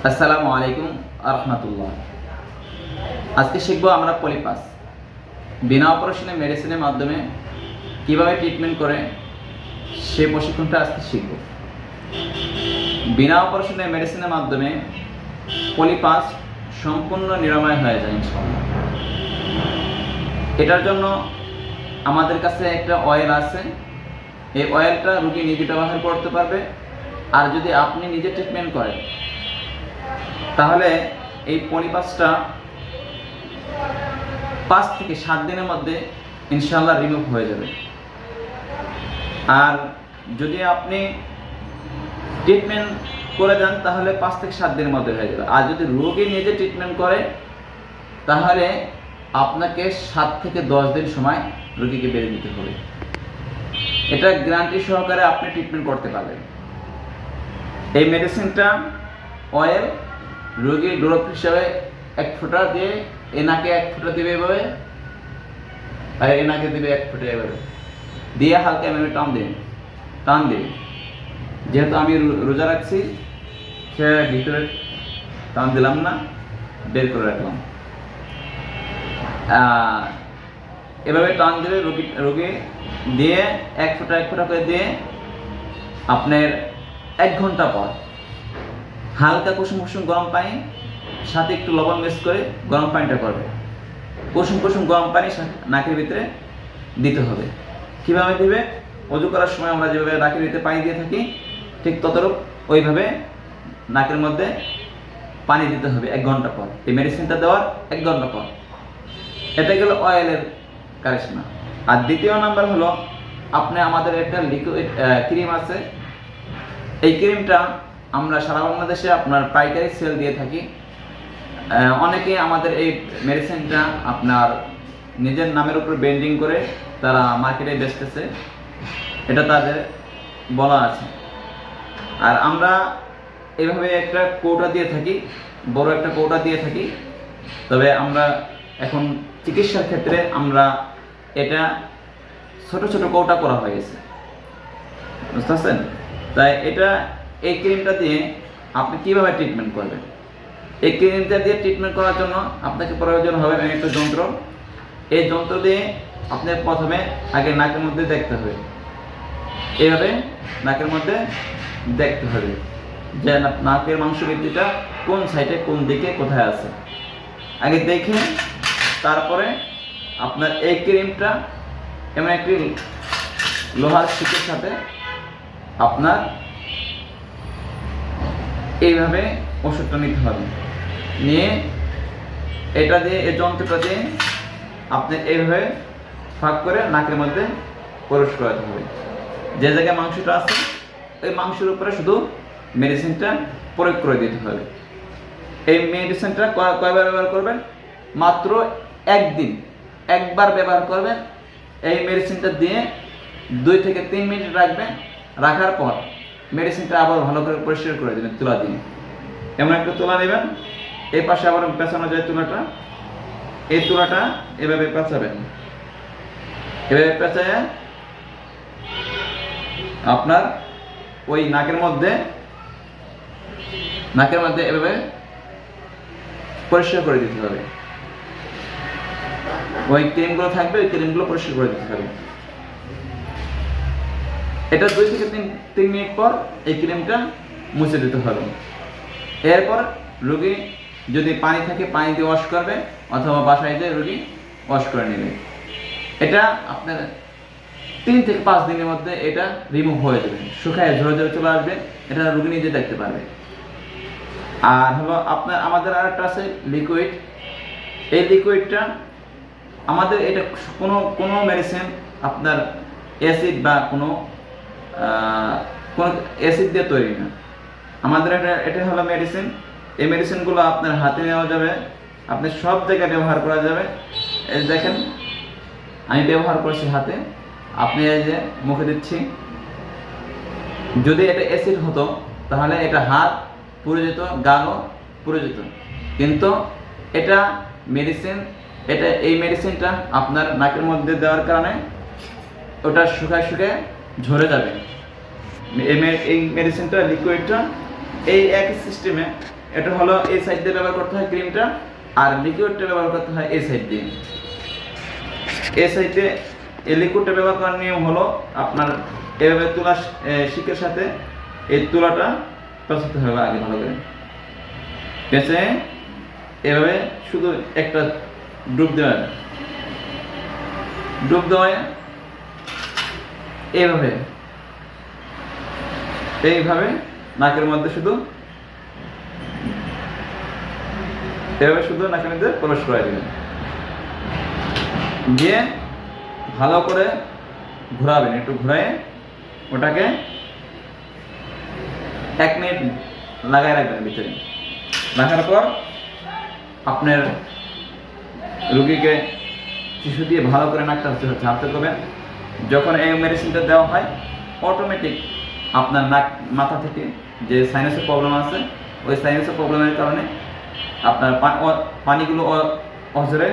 আসসালামু আলাইকুম আরহামাতুল্লাহ। আজকে শিখবো আমরা পলিপাস বিনা অপারেশনে মেডিসিনের মাধ্যমে কিভাবে ট্রিটমেন্ট করে সেই প্রশিক্ষণটা আজকে শিখব। বিনা অপারেশনে মেডিসিনের মাধ্যমে পলিপাস সম্পূর্ণ নিরাময় হয়ে যায় ইনশাআল্লাহ। এটার জন্য আমাদের কাছে একটা অয়েল আছে। এই অয়েলটা রোগী নিজে ব্যবহার করতে পারবে, আর যদি আপনি নিজে ট্রিটমেন্ট করেন তাহলে এই পলিপাসটা 5 থেকে 7 দিনের মধ্যে ইনশাআল্লাহ রিমুভ হয়ে যাবে। আর যদি আপনি ট্রিটমেন্ট করে দেন তাহলে 5 থেকে 7 দিনের মধ্যে হয়ে যাবে। আর যদি রোগী নিজে ট্রিটমেন্ট করে তাহলে আপনাকে 7 থেকে 10 দিন সময় রোগীকে বেড়ে দিতে হবে। এটা গ্যারান্টি সহকারে আপনি ট্রিটমেন্ট করতে পারবেন। এই মেডিসিনটা অয়েল রোগীর ড্রপ হিসাবে 1 ফোঁটা দিয়ে এনাকে 1 ফোঁটা দিবে এভাবে, আর এনাকে দিবে 1 ফোঁটা এভাবে দিয়ে হালকা এভাবে টান দিবে। যেহেতু আমি রোজা রাখছি সে ভিতরে টান দিলাম না, বের করে রাখলাম। এভাবে টান দিলে রোগী দিয়ে 1 ফোঁটা করে দিয়ে আপনার 1 ঘন্টা পর হালকা কুসুম গরম পানি সাথে একটু লবণ মিক্স করে গরম পানিটা করবে। কুসুম গরম পানি নাকের ভিতরে দিতে হবে। কিভাবে দিবে? অজু করার সময় আমরা যেভাবে নাকের ভিতরে পানি দিয়ে থাকি ঠিক ততরূপ ওইভাবে নাকের মধ্যে পানি দিতে হবে 1 ঘন্টা পর। এই মেডিসিনটা দেওয়ার 1 ঘন্টা পর। এটা গেল অয়েলের কারিশমা। আর দ্বিতীয় নাম্বার হলো আপনি আমাদের একটা লিকুইড ক্রিম আছে। এই ক্রিমটা আমরা সারা বাংলাদেশে আপনার পাইকারি সেল দিয়ে থাকি। অনেকে আমাদের এই মেডিসিনটা আপনার নিজের নামের উপর ব্র্যান্ডিং করে তারা মার্কেটে বেচতেছে, এটা তাদের বলা আছে। আর আমরা এইভাবে একটা কৌটা দিয়ে থাকি, বড় একটা কৌটা দিয়ে থাকি। তবে আমরা এখন চিকিৎসার ক্ষেত্রে আমরা এটা ছোট ছোট কৌটা করা হয়ে গেছে, বুঝতে পারছেন? তাই এই ক্রিমটা দিয়ে আপনি কিভাবে ট্রিটমেন্ট করবেন? এই ক্রিমটা দিয়ে ট্রিটমেন্ট করার জন্য আপনাকে প্রয়োজন হবে একটা যন্ত্র। এই যন্ত্র দিয়ে আপনি প্রথমে আগে নাকের মধ্যে দেখতে হবে, এইভাবে নাকের মধ্যে দেখতে হবে যে নাকের মাংসপেশিটা কোন সাইডে কোন দিকে কোথায় আছে। আগে দেখে তারপরে আপনার এই ক্রিমটা এমন একটি লোহার শিকের সাথে আপনার এইভাবে ওষুধটা নিতে হবে। নিয়ে এটা দিয়ে এই যন্ত্রটা দিয়ে আপনি এইভাবে ফাঁক করে নাকের মধ্যে প্রবেশ করাতে হবে। যে জায়গায় মাংসটা আছে ওই মাংসের উপরে শুধু মেডিসিনটা প্রয়োগ করে দিতে হবে। এই মেডিসিনটা কয়বার ব্যবহার করবেন? মাত্র 1 দিন 1 বার ব্যবহার করবেন। এই মেডিসিনটা দিয়ে 2 থেকে 3 মিনিট রাখবেন। রাখার পর মেডিসিনটা আবার ভালো করে পরিষ্কার করে দেবেন তুলা দিয়ে। এমন একটা তুলা নেবেন, এই পাশে আবার পেঁচানো যায় তুলাটা। এই তুলাটা এভাবে পেঁচাবেন, এভাবে পেঁচায় আপনার ওই নাকের মধ্যে এভাবে পরিষ্কার করে দিতে হবে। ওই ক্রিমগুলো থাকবে, ওই ক্রিমগুলো পরিষ্কার করে দিতে হবে। এটা 2 থেকে 3 মিনিট পর এই ক্রিমটা মুছে দিতে হবে। এরপর রোগী যদি পানি থাকে পানি দিয়ে ওয়াশ করবে, অথবা বাসায় দিয়ে রোগী ওয়াশ করে নেবে। এটা আপনার 3 থেকে 5 দিনের মধ্যে এটা রিমুভ হয়ে যাবে, শুকায় ঝরে চলে আসবে। এটা রোগী নিজে দেখতে পারবে। আর হলো আমাদের আরেকটা আছে লিকুইড। এই লিকুইডটা আমাদের এটা কোনো মেডিসিন আপনার অ্যাসিড বা কোনো অ্যাসিড দিয়ে তৈরি না। আমাদের এটা হলো মেডিসিন। এই মেডিসিনগুলো আপনার হাতে নেওয়া যাবে, আপনি সব জায়গায় ব্যবহার করা যাবে। এই দেখেন আমি ব্যবহার করছি হাতে, আপনি এই যে মুখে দিচ্ছি। যদি এটা অ্যাসিড হতো তাহলে এটা হাত পুড়ে যেত, গালও পুড়ে যেত। কিন্তু এটা মেডিসিন, এই মেডিসিনটা আপনার নাকের মধ্যে দেওয়ার কারণে ওটা শুকায় ঝরে যাবে। এই মেডিসিনটা লিকুইডটা এই একই সিস্টেমে এটা হলো এই সাইড দিয়ে ব্যবহার করতে হয় ক্রিমটা, আর লিকুইডটা ব্যবহার করতে হয় এই সাইড দিয়ে। এই সাইডে এই লিকুইডটা ব্যবহার করার নিয়ম হলো আপনার এভাবে তুলা শিকের সাথে এই তুলাটা পেঁচাতে হবে আগে ভালো করে, পেঁচে এভাবে শুধু একটা ডুব দেওয়া, ডুব দেওয়া এইভাবে এইভাবে নাকের মধ্যে শুধু এভাবে শুধু নাকের মধ্যে প্রবেশ করে দিবেন, দিয়ে ভালো করে ঘোরাবেন, একটু ঘুরায় ওটাকে 1 মিনিট লাগাই রাখবেন ভিতরে। রাখার পর আপনার রুগীকে টিস্যু দিয়ে ভালো করে নাকটা ঝাড়তে করবেন। যখন এই মেডিসিনটা দেওয়া হয় অটোমেটিক আপনার নাক মাথা থেকে যে সাইনাসের প্রবলেম আছে ওই সাইনাসের প্রবলেমের কারণে আপনার পানিগুলো অঝরে